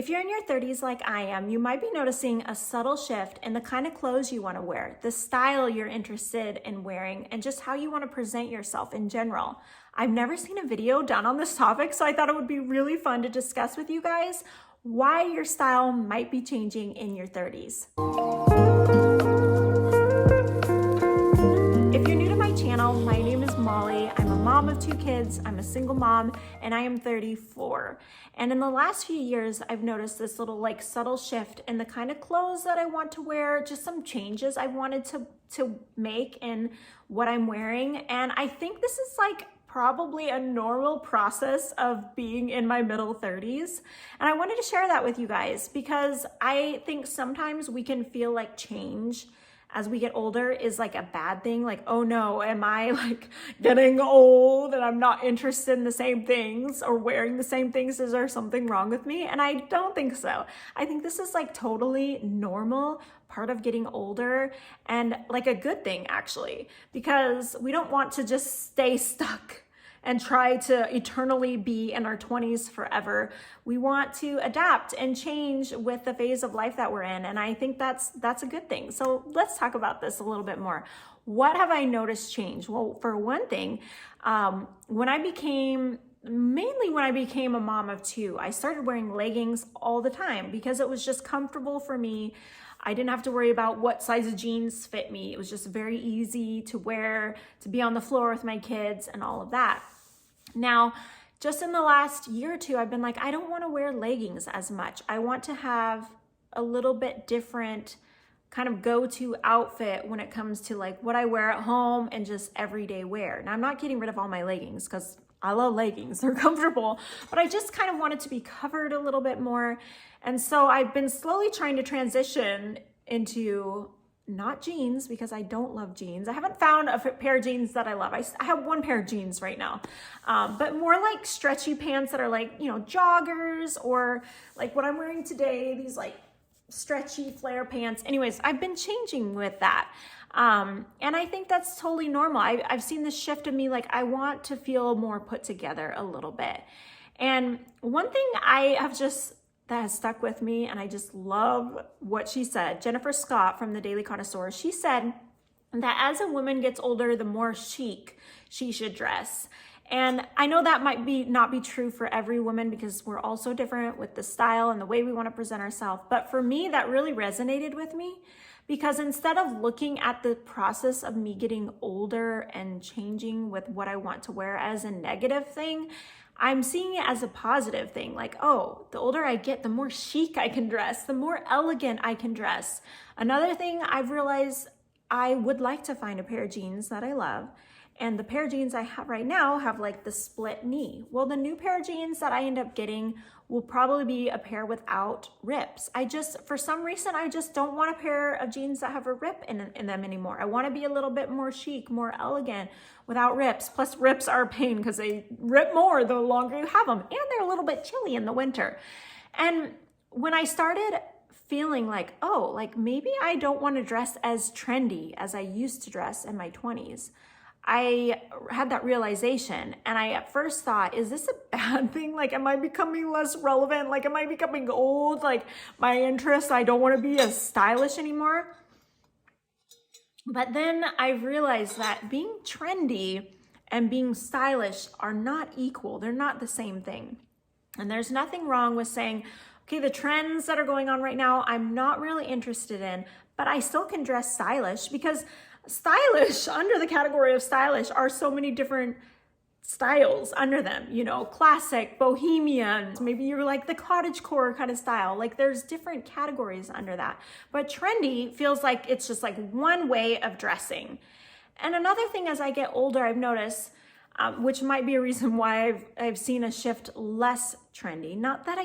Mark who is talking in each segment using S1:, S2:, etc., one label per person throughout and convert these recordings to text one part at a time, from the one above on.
S1: If you're in your 30s like I am, you might be noticing a subtle shift in the kind of clothes you want to wear, the style you're interested in wearing, and just how you want to present yourself in general. I've never seen a video done on this topic, so I thought it would be really fun to discuss with you guys why your style might be changing in your 30s. If you're new to my channel, my name is Molly. I'm a mom of 2 kids, I'm a single mom, and I am 34. And in the last few years, I've noticed this little subtle shift in the kind of clothes that I want to wear, just some changes I wanted to make in what I'm wearing. And I think this is probably a normal process of being in my middle 30s. And I wanted to share that with you guys because I think sometimes we can feel like change as we get older is a bad thing. Oh no, am I getting old and I'm not interested in the same things or wearing the same things? Is there something wrong with me? And I don't think so. I think this is totally normal part of getting older and a good thing actually, because we don't want to just stay stuck and try to eternally be in our 20s forever. We want to adapt and change with the phase of life that we're in. And I think that's a good thing. So let's talk about this a little bit more. What have I noticed change? Well, for one thing, when I became a mom of 2, I started wearing leggings all the time because it was just comfortable for me. I didn't have to worry about what size of jeans fit me. It was just very easy to wear, to be on the floor with my kids and all of that. Now, just in the last year or 2, I've been I don't want to wear leggings as much. I want to have a little bit different kind of go-to outfit when it comes to what I wear at home and just everyday wear. Now, I'm not getting rid of all my leggings because I love leggings, they're comfortable, but I just kind of wanted to be covered a little bit more. And so I've been slowly trying to transition into not jeans because I don't love jeans. I haven't found a pair of jeans that I love. I have 1 pair of jeans right now, but more stretchy pants that are joggers or what I'm wearing today, these stretchy flare pants. Anyways, I've been changing with that. And I think that's totally normal. I've seen this shift in me, I want to feel more put together a little bit. And one thing that has stuck with me, and I just love what she said, Jennifer Scott from the Daily Connoisseur, she said that as a woman gets older, the more chic she should dress. And I know that might not be true for every woman because we're all so different with the style and the way we want to present ourselves. But for me, that really resonated with me because instead of looking at the process of me getting older and changing with what I want to wear as a negative thing, I'm seeing it as a positive thing. Oh, the older I get, the more chic I can dress, the more elegant I can dress. Another thing I've realized, I would like to find a pair of jeans that I love. And the pair of jeans I have right now have the split knee. Well, the new pair of jeans that I end up getting will probably be a pair without rips. For some reason, I just don't want a pair of jeans that have a rip in them anymore. I want to be a little bit more chic, more elegant without rips. Plus rips are a pain because they rip more the longer you have them. And they're a little bit chilly in the winter. And when I started feeling maybe I don't want to dress as trendy as I used to dress in my 20s, I had that realization and I at first thought, is this a bad thing? Am I becoming less relevant? Am I becoming old? My interests, I don't want to be as stylish anymore. But then I realized that being trendy and being stylish are not equal. They're not the same thing. And there's nothing wrong with saying, okay, the trends that are going on right now, I'm not really interested in, but I still can dress stylish because stylish, under the category of stylish, are so many different styles under them, classic, bohemian, maybe you're the cottagecore kind of style. There's different categories under that. But trendy feels like it's just one way of dressing. And another thing as I get older, I've noticed, which might be a reason why I've seen a shift less trendy. Not that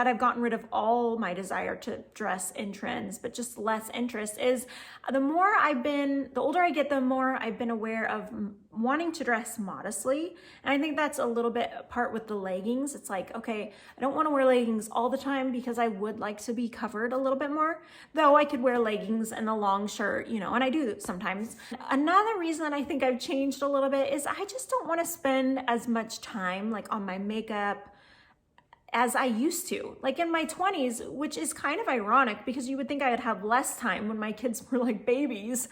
S1: I've gotten rid of all my desire to dress in trends, but just less interest is the older I get, the more I've been aware of wanting to dress modestly. And I think that's a little bit apart with the leggings. It's okay, I don't want to wear leggings all the time because I would like to be covered a little bit more, though I could wear leggings and a long shirt, and I do sometimes. Another reason that I think I've changed a little bit is I just don't want to spend as much time on my makeup as I used to. Like in my 20s, which is kind of ironic because you would think I would have less time when my kids were like babies.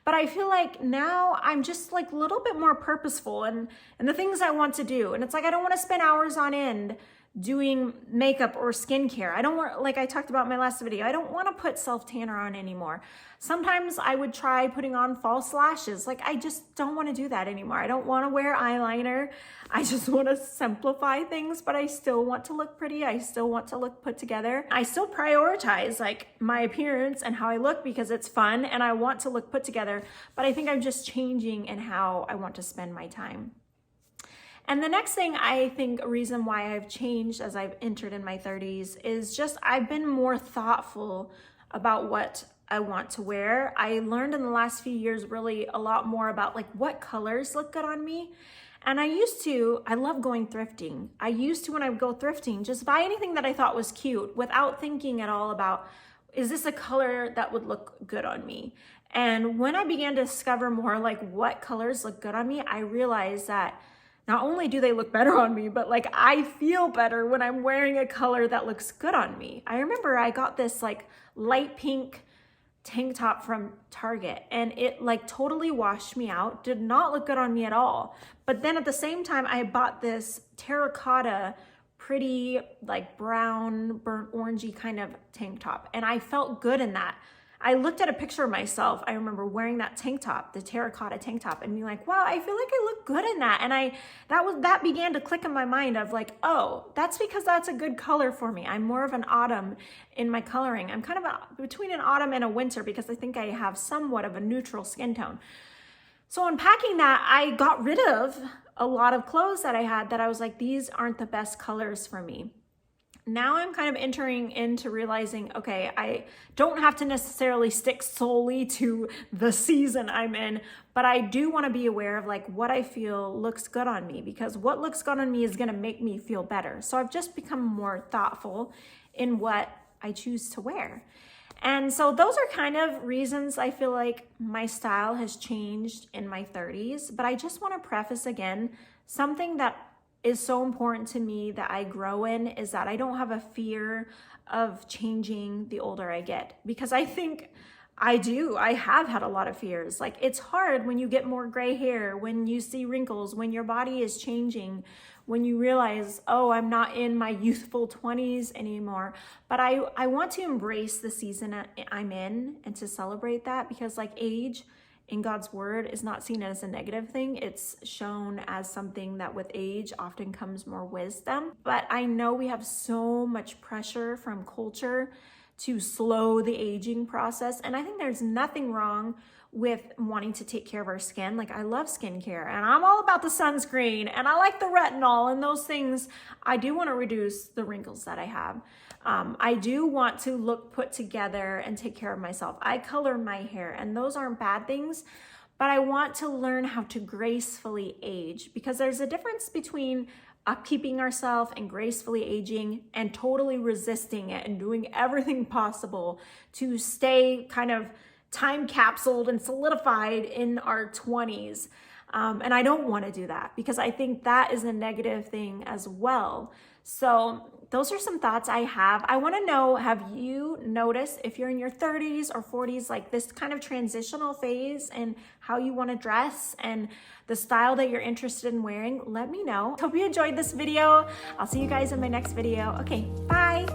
S1: But I feel like now I'm just like a little bit more purposeful and the things I want to do. And it's like I don't want to spend hours on end doing makeup or skincare. I don't want, like I talked about in my last video, I don't want to put self-tanner on anymore. Sometimes I would try putting on false lashes. Like I just don't want to do that anymore. I don't want to wear eyeliner. I just want to simplify things, but I still want to look pretty. I still want to look put together. I still prioritize like my appearance and how I look because it's fun and I want to look put together, but I think I'm just changing in how I want to spend my time. And the next thing I think a reason why I've changed as I've entered in my 30s is just I've been more thoughtful about what I want to wear. I learned in the last few years really a lot more about like what colors look good on me. And I love going thrifting. I used to, when I would go thrifting, just buy anything that I thought was cute without thinking at all about, is this a color that would look good on me? And when I began to discover more like what colors look good on me, I realized that not only do they look better on me, but like I feel better when I'm wearing a color that looks good on me. I remember I got this like light pink tank top from Target and it like totally washed me out, did not look good on me at all. But then at the same time, I bought this terracotta, pretty like brown, burnt orangey kind of tank top. And I felt good in that. I looked at a picture of myself. I remember wearing that tank top, the terracotta tank top, and being like, wow, I feel like I look good in that. And that began to click in my mind of like, oh, that's because that's a good color for me. I'm more of an autumn in my coloring. I'm kind of between an autumn and a winter because I think I have somewhat of a neutral skin tone. So unpacking that, I got rid of a lot of clothes that I had that I was like, these aren't the best colors for me. Now I'm kind of entering into realizing, okay, I don't have to necessarily stick solely to the season I'm in, but I do want to be aware of like what I feel looks good on me, because what looks good on me is going to make me feel better. So I've just become more thoughtful in what I choose to wear. And so those are kind of reasons I feel like my style has changed in my 30s. But I just want to preface again, something that is so important to me that I grow in is that I don't have a fear of changing the older I get, because I think I have had a lot of fears. Like it's hard when you get more gray hair, when you see wrinkles, when your body is changing, when you realize, oh, I'm not in my youthful 20s anymore. But I want to embrace the season I'm in and to celebrate that, because like age in God's word is not seen as a negative thing. It's shown as something that with age often comes more wisdom. But I know we have so much pressure from culture to slow the aging process. And I think there's nothing wrong with wanting to take care of our skin. Like I love skincare and I'm all about the sunscreen and I like the retinol and those things. I do want to reduce the wrinkles that I have. I do want to look put together and take care of myself. I color my hair and those aren't bad things, but I want to learn how to gracefully age, because there's a difference between upkeeping ourselves and gracefully aging and totally resisting it and doing everything possible to stay kind of time capsuled and solidified in our 20s. And I don't want to do that, because I think that is a negative thing as well. So those are some thoughts I have. I want to know, have you noticed if you're in your 30s or 40s, like this kind of transitional phase and how you want to dress and the style that you're interested in wearing? Let me know. Hope you enjoyed this video. I'll see you guys in my next video. Okay, bye.